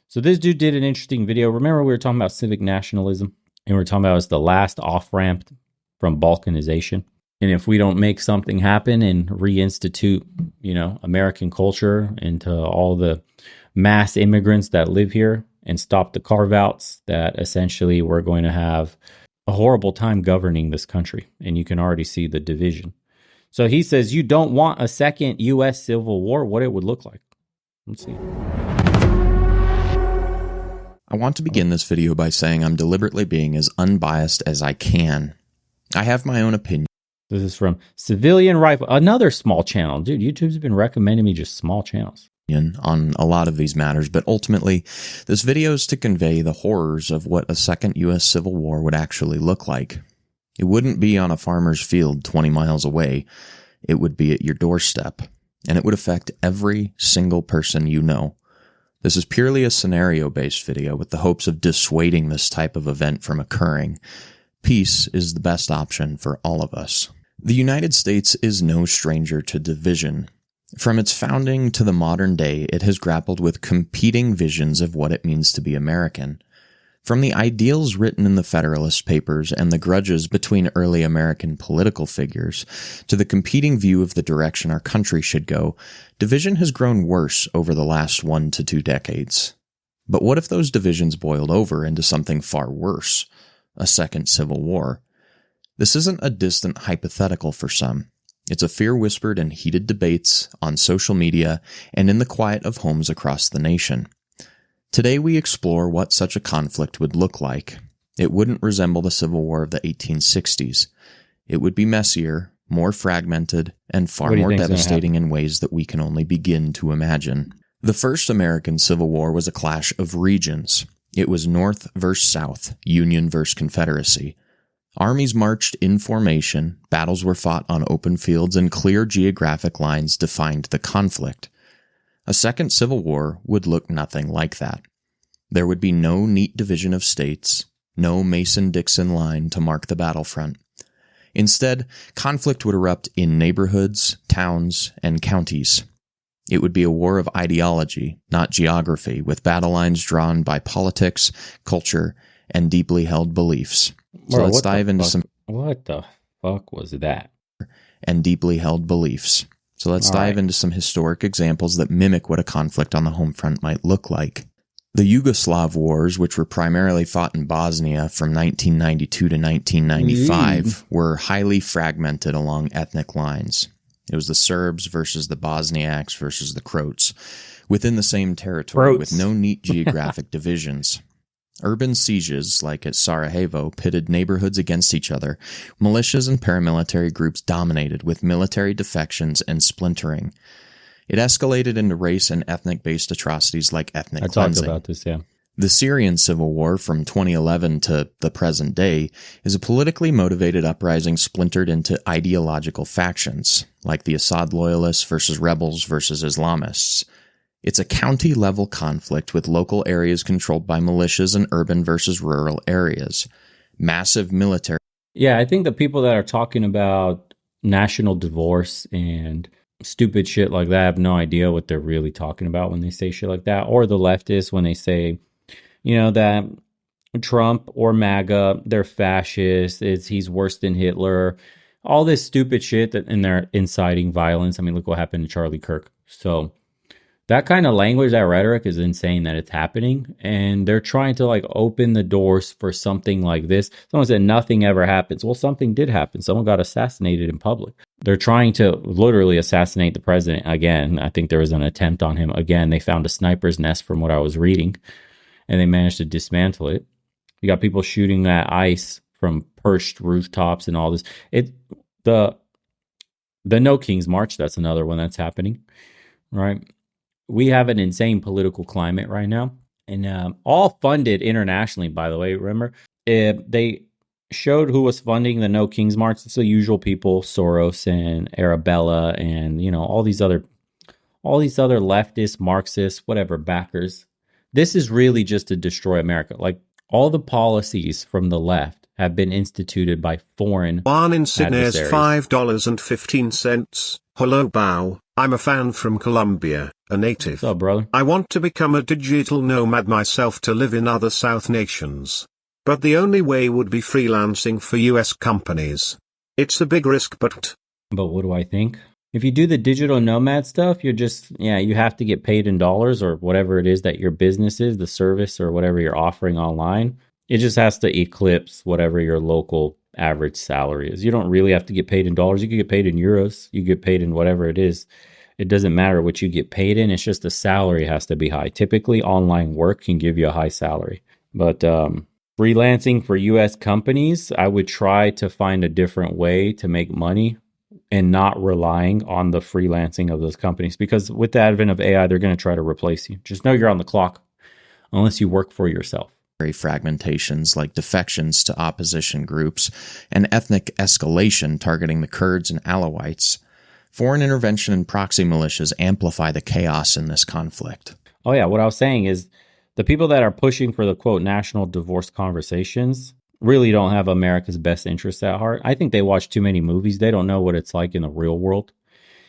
So this dude did an interesting video. Remember we were talking about civic nationalism, and we were talking about it's the last off-ramp from balkanization. And if we don't make something happen and reinstitute, American culture into all the mass immigrants that live here and stop the carve-outs, that essentially we're going to have a horrible time governing this country. And you can already see the division. So he says you don't want a second U.S. Civil War, what it would look like. Let's see. I want to begin this video by saying I'm deliberately being as unbiased as I can. I have my own opinion. This is from Civilian Rifle, another small channel. Dude, YouTube's been recommending me just small channels On a lot of these matters, but ultimately, this video is to convey the horrors of what a second U.S. Civil War would actually look like. It wouldn't be on a farmer's field 20 miles away. It would be at your doorstep, and it would affect every single person you know. This is purely a scenario-based video with the hopes of dissuading this type of event from occurring. Peace is the best option for all of us. The United States is no stranger to division. From its founding to the modern day, it has grappled with competing visions of what it means to be American. From the ideals written in the Federalist Papers and the grudges between early American political figures, to the competing view of the direction our country should go, division has grown worse over the last 1 to 2 decades. But what if those divisions boiled over into something far worse? A second Civil War. This isn't a distant hypothetical for some. It's a fear whispered in heated debates, on social media, and in the quiet of homes across the nation. Today we explore what such a conflict would look like. It wouldn't resemble the Civil War of the 1860s. It would be messier, more fragmented, and far more devastating in ways that we can only begin to imagine. The first American Civil War was a clash of regions. It was North versus South, Union versus Confederacy. Armies marched in formation, battles were fought on open fields, and clear geographic lines defined the conflict. A second Civil War would look nothing like that. There would be no neat division of states, no Mason-Dixon line to mark the battlefront. Instead, conflict would erupt in neighborhoods, towns, and counties. It would be a war of ideology, not geography, with battle lines drawn by politics, culture, and deeply held beliefs. So let's dive into some... What the fuck was that? And deeply held beliefs. So let's dive into some historic examples that mimic what a conflict on the home front might look like. The Yugoslav Wars, which were primarily fought in Bosnia from 1992 to 1995, were highly fragmented along ethnic lines. It was the Serbs versus the Bosniaks versus the Croats, within the same territory with no neat geographic divisions. Urban sieges, like at Sarajevo, pitted neighborhoods against each other. Militias and paramilitary groups dominated, with military defections and splintering. It escalated into race and ethnic-based atrocities like ethnic cleansing. I talked about this, yeah. The Syrian civil war from 2011 to the present day is a politically motivated uprising splintered into ideological factions, like the Assad loyalists versus rebels versus Islamists. It's a county-level conflict with local areas controlled by militias and urban versus rural areas. Massive military... Yeah, I think the people that are talking about national divorce and stupid shit like that have no idea what they're really talking about when they say shit like that. Or the leftists when they say, that Trump or MAGA, they're fascists, he's worse than Hitler. All this stupid shit and they're inciting violence. I mean, look what happened to Charlie Kirk. So... that kind of language, that rhetoric is insane that it's happening. And they're trying to open the doors for something like this. Someone said nothing ever happens. Well, something did happen. Someone got assassinated in public. They're trying to literally assassinate the president again. I think there was an attempt on him again. They found a sniper's nest from what I was reading. And they managed to dismantle it. You got people shooting at ICE from perched rooftops and all this. The No Kings March, that's another one that's happening. Right? We have an insane political climate right now, and all funded internationally, by the way. Remember, they showed who was funding the No Kings March. It's the usual people, Soros and Arabella and, all these other leftist, Marxist, whatever backers. This is really just to destroy America. All the policies from the left have been instituted by foreign Juan in Sydney is adversaries. $5.15. Hello Bao, I'm a fan from Colombia, a native. What's up, brother? I want to become a digital nomad myself to live in other South nations. But the only way would be freelancing for US companies. It's a big risk, but what do I think? If you do the digital nomad stuff, you're just, you have to get paid in dollars or whatever it is that your business is, the service or whatever you're offering online. It just has to eclipse whatever your local average salary is. You don't really have to get paid in dollars. You can get paid in euros. You get paid in whatever it is. It doesn't matter what you get paid in. It's just the salary has to be high. Typically, online work can give you a high salary. But freelancing for U.S. companies, I would try to find a different way to make money and not relying on the freelancing of those companies. Because with the advent of AI, they're going to try to replace you. Just know you're on the clock unless you work for yourself. Fragmentations like defections to opposition groups and ethnic escalation targeting the Kurds and Alawites, foreign intervention and proxy militias amplify the chaos in this conflict. Oh yeah, what I was saying is the people that are pushing for the quote national divorce conversations really don't have America's best interests at heart. I think they watch too many movies. They don't know what it's like in the real world.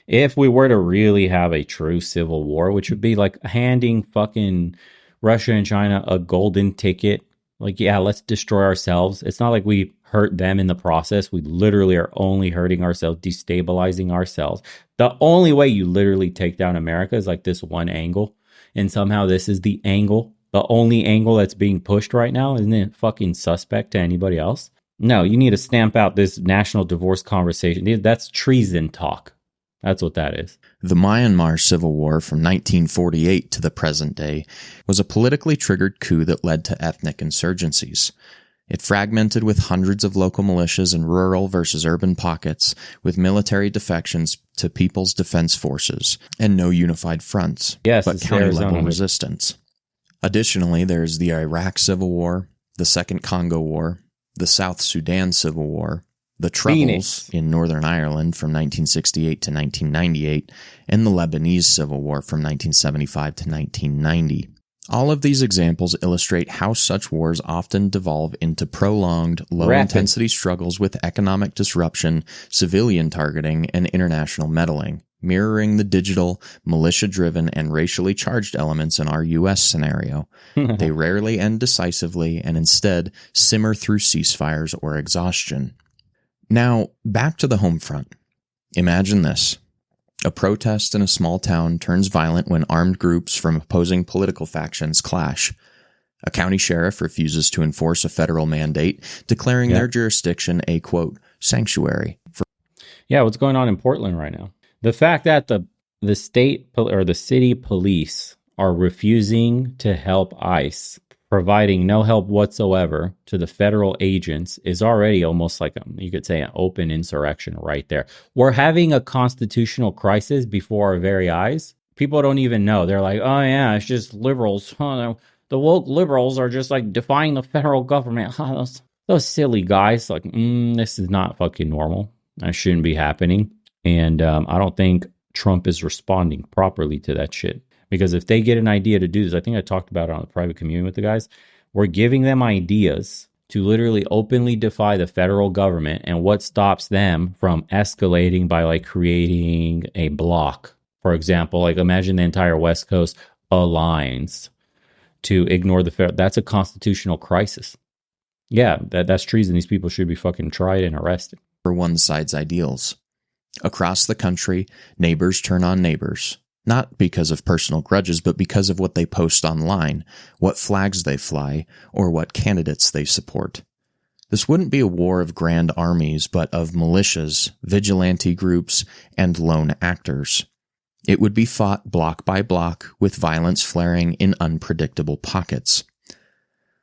If we were to really have a true civil war, which would be like handing fucking Russia and China a golden ticket. Like, yeah, let's destroy ourselves. It's not like we hurt them in the process. We literally are only hurting ourselves, destabilizing ourselves. The only way you literally take down America is like this one angle. And somehow this is the angle, the only angle that's being pushed right now. Isn't it fucking suspect to anybody else? No, you need to stamp out this national divorce conversation. That's treason talk. That's what that is. The Myanmar Civil War from 1948 to the present day was a politically triggered coup that led to ethnic insurgencies. It fragmented with hundreds of local militias in rural versus urban pockets, with military defections to People's Defense Forces, and no unified fronts, but county-level resistance. Additionally, there's the Iraq Civil War, the Second Congo War, the South Sudan Civil War, the Troubles in Northern Ireland from 1968 to 1998, and the Lebanese Civil War from 1975 to 1990. All of these examples illustrate how such wars often devolve into prolonged, low-intensity struggles with economic disruption, civilian targeting, and international meddling, mirroring the digital, militia-driven, and racially charged elements in our U.S. scenario. They rarely end decisively and instead simmer through ceasefires or exhaustion. Now, back to the home front. Imagine this. A protest in a small town turns violent when armed groups from opposing political factions clash. A county sheriff refuses to enforce a federal mandate, declaring their jurisdiction a, quote, sanctuary. What's going on in Portland right now? The fact that the state or the city police are refusing to help ICE, providing no help whatsoever to the federal agents, is already almost like, you could say, an open insurrection right there. We're having a constitutional crisis before our very eyes. People don't even know. They're like, oh yeah, it's just liberals. The woke liberals are just like defying the federal government. Those silly guys. Like, this is not fucking normal. That shouldn't be happening. And I don't think Trump is responding properly to that shit. Because if they get an idea to do this, I think I talked about it on the private community with the guys, we're giving them ideas to literally openly defy the federal government. And what stops them from escalating by like creating a block? For example, like imagine the entire West Coast aligns to ignore the federal. That's a constitutional crisis. Yeah, that's treason. These people should be fucking tried and arrested. For one side's ideals. Across the country, neighbors turn on neighbors. Not because of personal grudges, but because of what they post online, what flags they fly, or what candidates they support. This wouldn't be a war of grand armies, but of militias, vigilante groups, and lone actors. It would be fought block by block, with violence flaring in unpredictable pockets.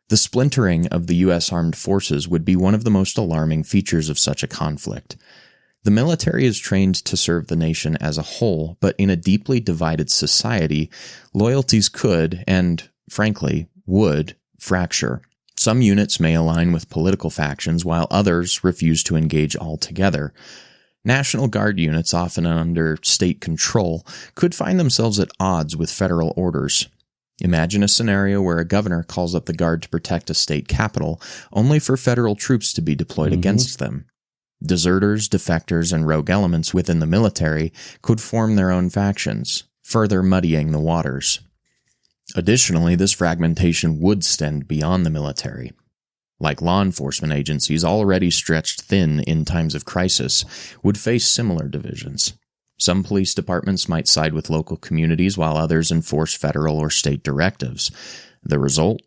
The splintering of the U.S. armed forces would be one of the most alarming features of such a conflict. The military is trained to serve the nation as a whole, but in a deeply divided society, loyalties could, and frankly, would, fracture. Some units may align with political factions, while others refuse to engage altogether. National Guard units, often under state control, could find themselves at odds with federal orders. Imagine a scenario where a governor calls up the guard to protect a state capital, only for federal troops to be deployed against them. Deserters, defectors, and rogue elements within the military could form their own factions, further muddying the waters. Additionally, this fragmentation would extend beyond the military. Like law enforcement agencies already stretched thin in times of crisis, would face similar divisions. Some police departments might side with local communities while others enforce federal or state directives. The result?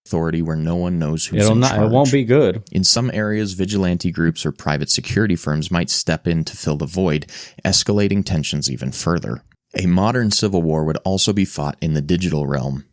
Authority where no one knows who's in charge. It won't be good. In some areas, vigilante groups or private security firms might step in to fill the void, escalating tensions even further. A modern civil war would also be fought in the digital realm.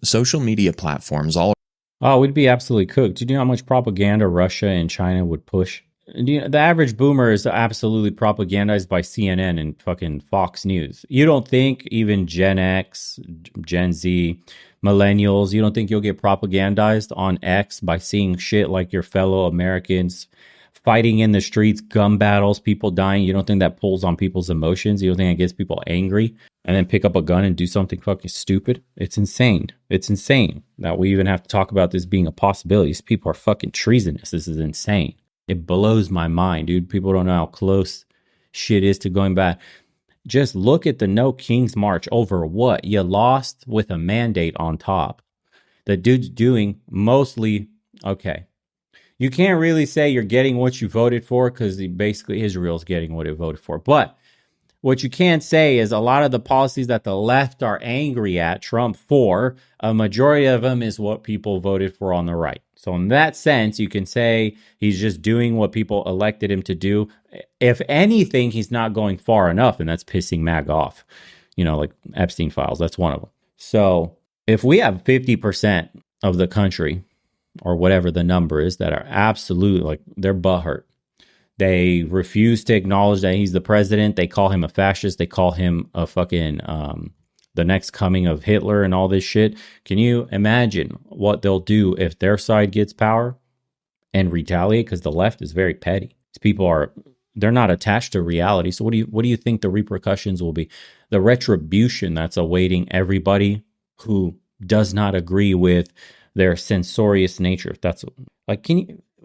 Social media platforms all... Oh, we'd be absolutely cooked. Do you know how much propaganda Russia and China would push? The average boomer is absolutely propagandized by CNN and fucking Fox News. You don't think even Gen X, Gen Z, millennials, you don't think you'll get propagandized on X by seeing shit like your fellow Americans fighting in the streets, gun battles, people dying? You don't think that pulls on people's emotions? You don't think it gets people angry and then pick up a gun and do something fucking stupid? It's insane. It's insane that we even have to talk about this being a possibility. These people are fucking treasonous. This is insane. It blows my mind, dude. People don't know how close shit is to going back. Just look at the No King's March over what? You lost with a mandate on top. The dude's doing mostly, okay. You can't really say you're getting what you voted for because basically Israel's getting what it voted for. But what you can say is a lot of the policies that the left are angry at Trump for, a majority of them is what people voted for on the right. So in that sense, you can say he's just doing what people elected him to do. If anything, he's not going far enough, and that's pissing MAG off. You know, like Epstein files, that's one of them. So if we have 50% of the country, or whatever the number is, that are absolute, like, they're butthurt. They refuse to acknowledge that he's the president. They call him a fascist. They call him a fucking the next coming of Hitler and all this shit. Can you imagine what they'll do if their side gets power and retaliate? Because the left is very petty. These people they're not attached to reality. So what do you think the repercussions will be? The retribution that's awaiting everybody who does not agree with their censorious nature. If that's like,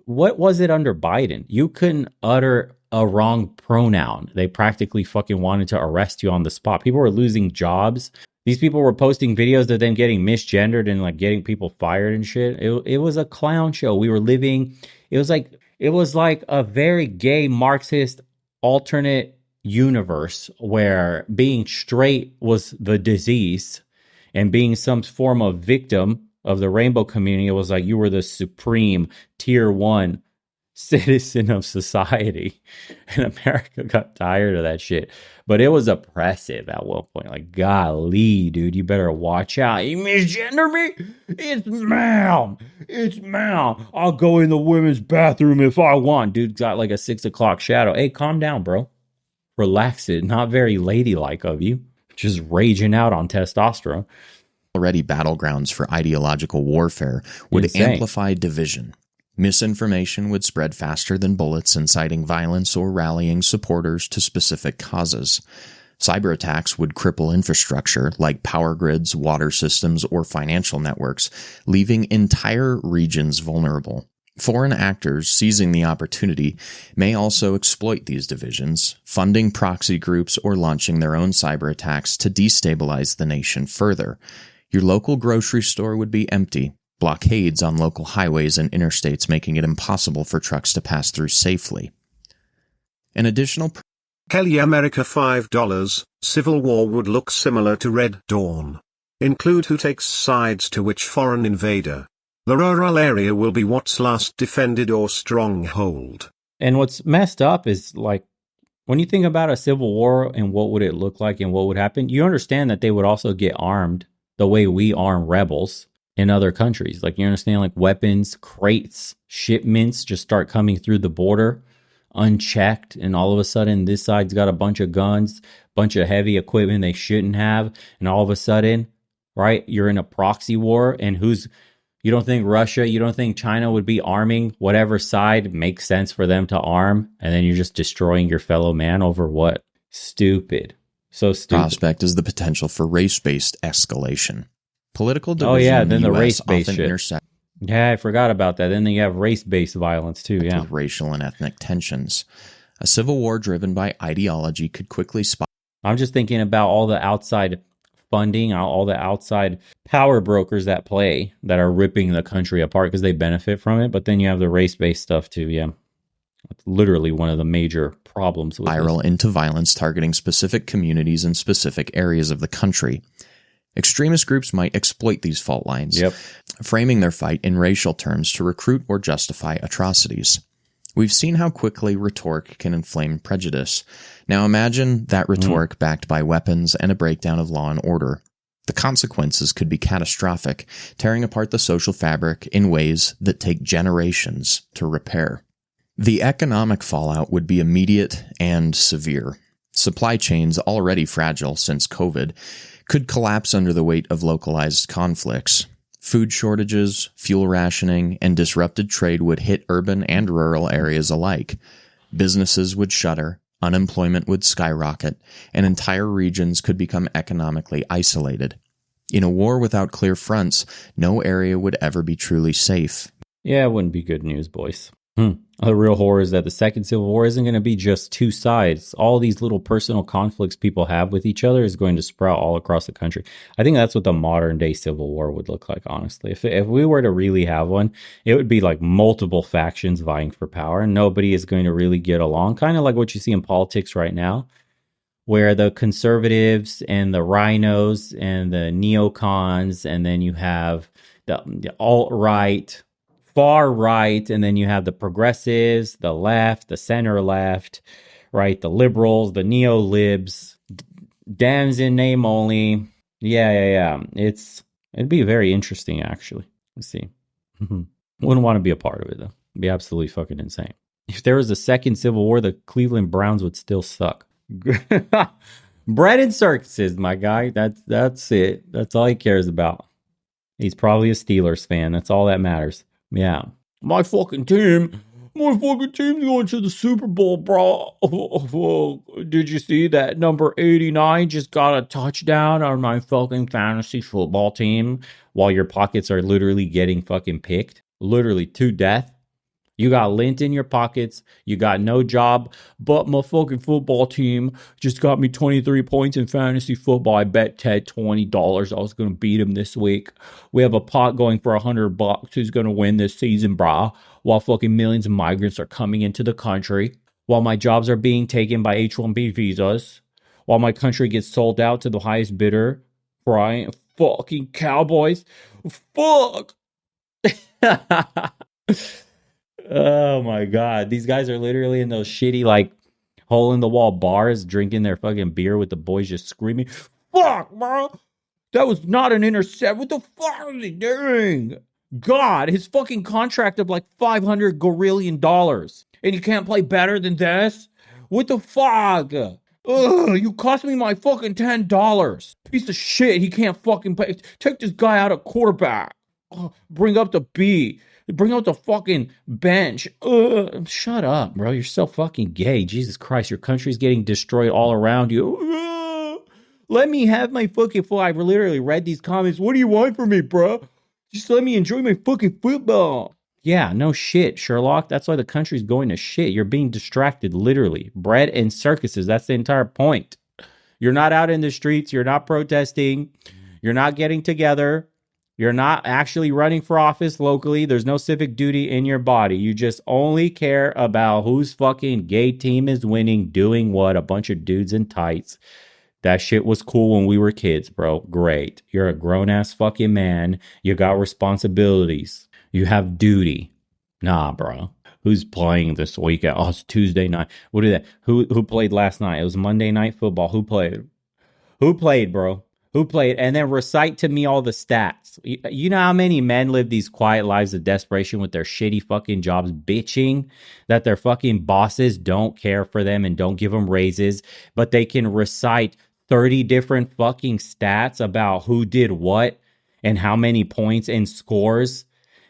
what was it under Biden? You couldn't utter a wrong pronoun. They practically fucking wanted to arrest you on the spot. People were losing jobs. These people were posting videos of them getting misgendered and like getting people fired and shit. It was a clown show. We were living, it was like a very gay Marxist alternate universe where being straight was the disease and being some form of victim of the rainbow community, it was like you were the supreme tier 1 citizen of society. And America got tired of that shit. But it was oppressive at one point. Like, golly, dude, you better watch out. You misgender me? It's ma'am. It's ma'am. I'll go in the women's bathroom if I want. Dude got like a 6 o'clock shadow. Hey, calm down, bro. Relax it. Not very ladylike of you. Just raging out on testosterone. Already battlegrounds for ideological warfare would amplify division. Misinformation would spread faster than bullets, inciting violence or rallying supporters to specific causes. Cyber attacks would cripple infrastructure like power grids, water systems, or financial networks, leaving entire regions vulnerable. Foreign actors seizing the opportunity may also exploit these divisions, funding proxy groups or launching their own cyber attacks to destabilize the nation further. Your local grocery store would be empty, blockades on local highways and interstates making it impossible for trucks to pass through safely. An additional... Kelly America $5, Civil War would look similar to Red Dawn. Include who takes sides to which foreign invader. The rural area will be what's last defended or stronghold. And what's messed up is, like, when you think about a civil war and what would it look like and what would happen, you understand that they would also get armed the way we arm rebels in other countries. Like, you understand, like, weapons, crates, shipments just start coming through the border unchecked, and all of a sudden this side's got a bunch of guns, bunch of heavy equipment they shouldn't have, and all of a sudden, right, you're in a proxy war, and you don't think Russia, you don't think China would be arming whatever side makes sense for them to arm, and then you're just destroying your fellow man over what? Stupid. So stupid. Prospect is the potential for race-based escalation. Political Oh, division yeah, in then the the U.S. race-based often shit. intersects Yeah, I forgot about that. Then you have race-based violence too, yeah. with racial and ethnic tensions. A civil war driven by ideology could quickly spiral. I'm just thinking about all the outside funding, all the outside power brokers that are ripping the country apart because they benefit from it. But then you have the race-based stuff too, yeah. It's literally one of the major problems with Spiral this. into violence targeting specific communities in specific areas of the country. Extremist groups might exploit these fault lines, Yep. framing their fight in racial terms to recruit or justify atrocities. We've seen how quickly rhetoric can inflame prejudice. Now imagine that rhetoric backed by weapons and a breakdown of law and order. The consequences could be catastrophic, tearing apart the social fabric in ways that take generations to repair. The economic fallout would be immediate and severe. Supply chains, already fragile since COVID, could collapse under the weight of localized conflicts. Food shortages, fuel rationing, and disrupted trade would hit urban and rural areas alike. Businesses would shutter, unemployment would skyrocket, and entire regions could become economically isolated. In a war without clear fronts, no area would ever be truly safe. Yeah, it wouldn't be good news, boys. The real horror is that the second Civil War isn't going to be just two sides. All these little personal conflicts people have with each other is going to sprout all across the country. I think that's what the modern day Civil War would look like, honestly. If we were to really have one, it would be like multiple factions vying for power, and nobody is going to really get along. Kind of like what you see in politics right now, where the conservatives and the rhinos and the neocons, and then you have the alt-right, far right, and then you have the progressives, the left, the center left, right? The liberals, the neo-libs, Dems in name only. Yeah. It'd be very interesting, actually. Let's see. Wouldn't want to be a part of it, though. It'd be absolutely fucking insane. If there was a second Civil War, the Cleveland Browns would still suck. Bread and circuses, my guy. That's it. That's all he cares about. He's probably a Steelers fan. That's all that matters. Yeah. My fucking team's going to the Super Bowl, bro. Did you see that number 89 just got a touchdown on my fucking fantasy football team while your pockets are literally getting fucking picked? Literally to death. You got lint in your pockets. You got no job. But my fucking football team just got me 23 points in fantasy football. I bet Ted $20 I was going to beat him this week. We have a pot going for $100. Who's going to win this season, brah? While fucking millions of migrants are coming into the country. While my jobs are being taken by H-1B visas. While my country gets sold out to the highest bidder. Right? Fucking Cowboys. Fuck. Oh my God. These guys are literally in those shitty, like, hole in the wall bars drinking their fucking beer with the boys just screaming, fuck, bro. That was not an intercept. What the fuck is he doing? God, his fucking contract of like $500 gorillion. And you can't play better than this? What the fuck? Ugh, you cost me my fucking $10. Piece of shit. He can't fucking play. Take this guy out of quarterback. Bring up the B. Bring out the fucking bench. Shut up, bro. You're so fucking gay. Jesus Christ, your country's getting destroyed all around you. Let me have my fucking football. I literally read these comments. What do you want from me, bro? Just let me enjoy my fucking football. Yeah, no shit, Sherlock. That's why the country's going to shit. You're being distracted, literally. Bread and circuses. That's the entire point. You're not out in the streets. You're not protesting. You're not getting together. You're not actually running for office locally. There's no civic duty in your body. You just only care about whose fucking gay team is winning, doing what? A bunch of dudes in tights. That shit was cool when we were kids, bro. Great. You're a grown-ass fucking man. You got responsibilities. You have duty. Nah, bro. Who's playing this weekend? Oh, it's Tuesday night. What is that? Who played last night? It was Monday Night Football. Who played? Who played, bro? Who played? And then recite to me all the stats. You know how many men live these quiet lives of desperation with their shitty fucking jobs, bitching that their fucking bosses don't care for them and don't give them raises, but they can recite 30 different fucking stats about who did what and how many points and scores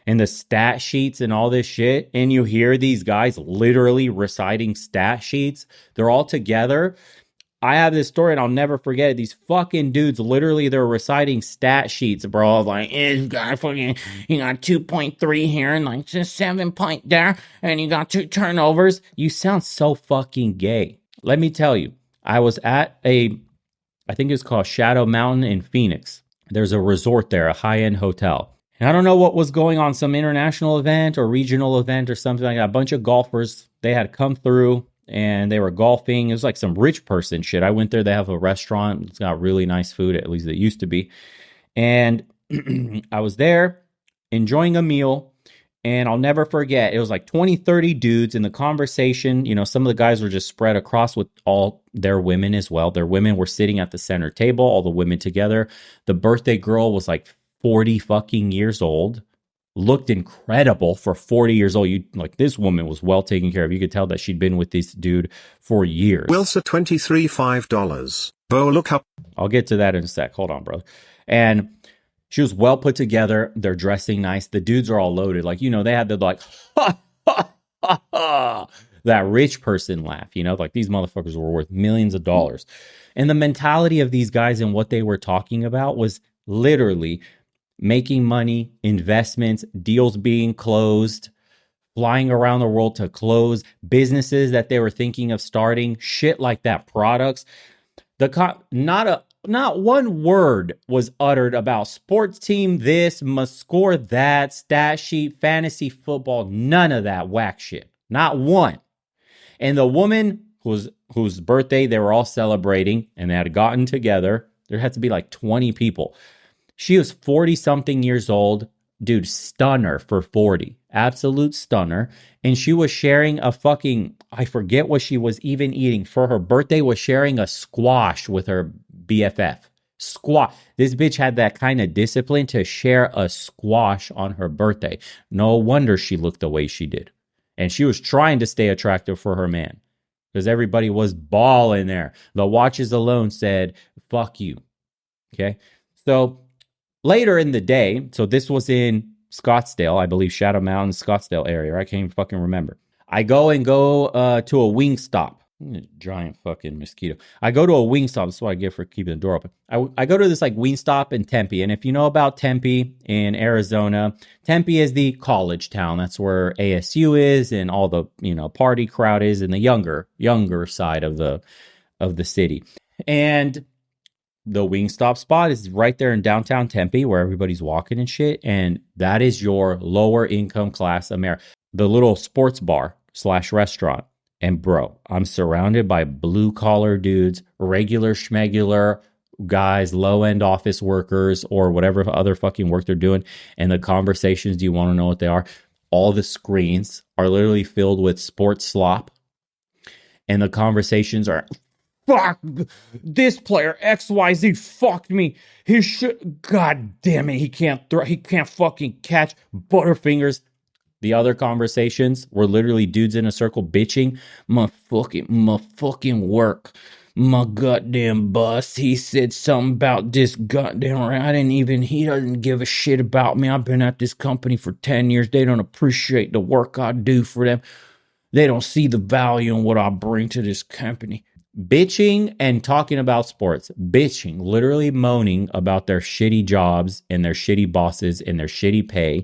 and the stat sheets and all this shit. And you hear these guys literally reciting stat sheets. They're all together I have this story and I'll never forget it. These fucking dudes, literally, they're reciting stat sheets, bro. Like, you got 2.3 here and like just 7 point there, and you got 2 turnovers. You sound so fucking gay. Let me tell you, I was at I think it's called Shadow Mountain in Phoenix. There's a resort there, a high-end hotel. And I don't know what was going on, some international event or regional event or something like that. A bunch of golfers, they had come through and they were golfing. It was like some rich person shit. I went there. They have a restaurant. It's got really nice food, at least it used to be. And I was there enjoying a meal. And I'll never forget, it was like 20, 30 dudes in the conversation. You know, some of the guys were just spread across with all their women as well. Their women were sitting at the center table, all the women together. The birthday girl was like 40 fucking years old. Looked incredible for 40 years old. This woman was well taken care of. You could tell that she'd been with this dude for years. Wilsa 23 $5. Bo, look up. I'll get to that in a sec. Hold on, bro. And she was well put together. They're dressing nice. The dudes are all loaded. Like, you know, they had the like, ha, ha, ha, ha, that rich person laugh, you know, like these motherfuckers were worth millions of dollars. And the mentality of these guys and what they were talking about was literally making money, investments, deals being closed, flying around the world to close, businesses that they were thinking of starting, shit like that, products. Not one word was uttered about sports team this, must score that, stat sheet, fantasy football, none of that whack shit. Not one. And the woman whose birthday they were all celebrating and they had gotten together, there had to be like 20 people. She was 40-something years old. Dude, stunner for 40. Absolute stunner. And she was sharing a fucking, I forget what she was even eating. For her birthday, was sharing a squash with her BFF. Squash. This bitch had that kind of discipline to share a squash on her birthday. No wonder she looked the way she did. And she was trying to stay attractive for her man. Because everybody was balling there. The watches alone said, fuck you. Okay? So later in the day, so this was in Scottsdale, I believe Shadow Mountain, Scottsdale area. I can't even fucking remember. I go to a Wingstop. Giant fucking mosquito. I go to a Wingstop. That's what I get for keeping the door open. I go to this like Wingstop in Tempe. And if you know about Tempe in Arizona, Tempe is the college town. That's where ASU is and all the, you know, party crowd is in the younger side of the city. And the Wingstop spot is right there in downtown Tempe where everybody's walking and shit. And that is your lower income class America. The little sports bar / restaurant. And bro, I'm surrounded by blue collar dudes, regular schmegular guys, low end office workers, or whatever other fucking work they're doing. And the conversations, do you want to know what they are? All the screens are literally filled with sports slop. And the conversations are, fuck, this player XYZ fucked me. His shit, god damn it, he can't fucking catch Butterfingers. The other conversations were literally dudes in a circle bitching, my fucking work, my goddamn boss, he said something about this goddamn, he doesn't give a shit about me. I've been at this company for 10 years. They don't appreciate the work I do for them. They don't see the value in what I bring to this company. Bitching and talking about sports, bitching, literally moaning about their shitty jobs and their shitty bosses and their shitty pay.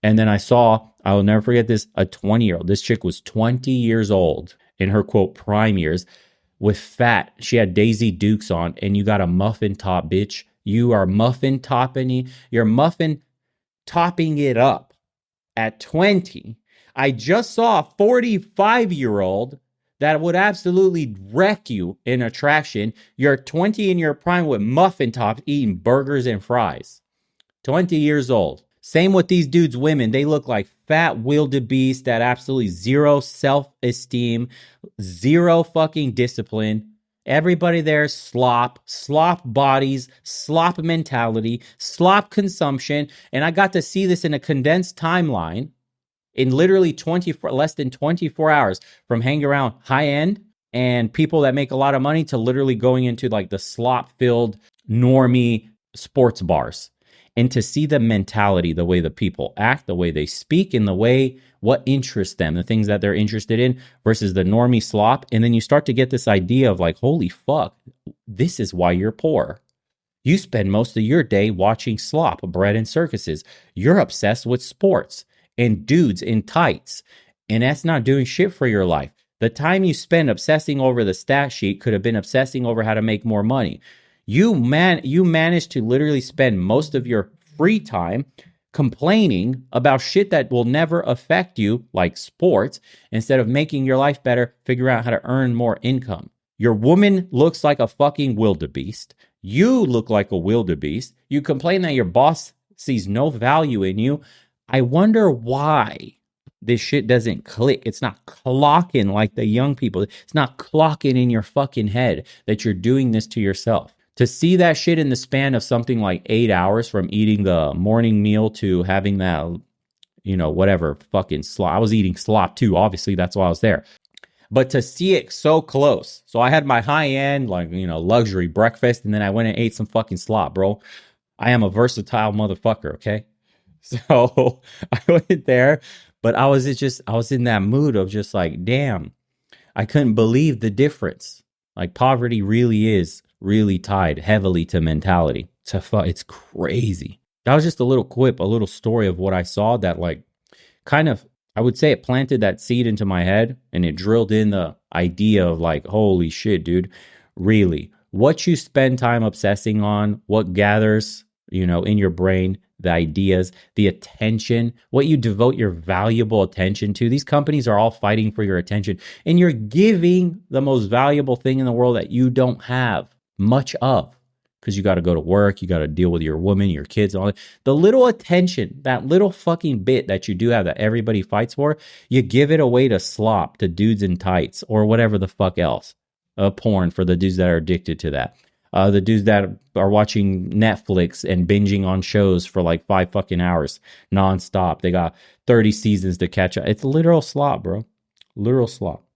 And then I will never forget this, a 20-year-old. This chick was 20 years old in her, quote, prime years with fat. She had Daisy Dukes on, and you got a muffin top, bitch. You are you're muffin topping it up at 20. I just saw a 45-year-old that would absolutely wreck you in attraction. You're 20 in your prime with muffin tops eating burgers and fries. 20 years old. Same with these dudes' women. They look like fat wildebeest that absolutely zero self-esteem, zero fucking discipline. Everybody there slop bodies, slop mentality, slop consumption. And I got to see this in a condensed timeline in literally less than 24 hours, from hanging around high end and people that make a lot of money to literally going into like the slop-filled normie sports bars. And to see the mentality, the way the people act, the way they speak, and the way what interests them, the things that they're interested in versus the normie slop. And then you start to get this idea of like, holy fuck, this is why you're poor. You spend most of your day watching slop, bread, and circuses. You're obsessed with sports and dudes in tights. And that's not doing shit for your life. The time you spend obsessing over the stat sheet could have been obsessing over how to make more money. You managed to literally spend most of your free time complaining about shit that will never affect you, like sports, instead of making your life better, figure out how to earn more income. Your woman looks like a fucking wildebeest. You look like a wildebeest. You complain that your boss sees no value in you. I wonder why this shit doesn't click. It's not clocking like the young people. It's not clocking in your fucking head that you're doing this to yourself. To see that shit in the span of something like 8 hours from eating the morning meal to having that, whatever fucking slop. I was eating slop too. Obviously, that's why I was there. But to see it so close. So I had my high-end, luxury breakfast, and then I went and ate some fucking slop, bro. I am a versatile motherfucker, okay? So I went there, but I was in that mood of just like, damn, I couldn't believe the difference. Like poverty really is really tied heavily to mentality. It's crazy. That was just a little quip, a little story of what I saw that like kind of, I would say it planted that seed into my head and it drilled in the idea of like, holy shit, dude, really what you spend time obsessing on, what gathers, in your brain, the ideas, the attention, what you devote your valuable attention to. These companies are all fighting for your attention and you're giving the most valuable thing in the world that you don't have much of because you got to go to work, you got to deal with your woman, your kids, all that. The little attention, that little fucking bit that you do have that everybody fights for, you give it away to slop, to dudes in tights or whatever the fuck else. Porn for the dudes that are addicted to that. The dudes that are watching Netflix and binging on shows for like 5 fucking hours nonstop. They got 30 seasons to catch up. It's literal slop, bro. Literal slop.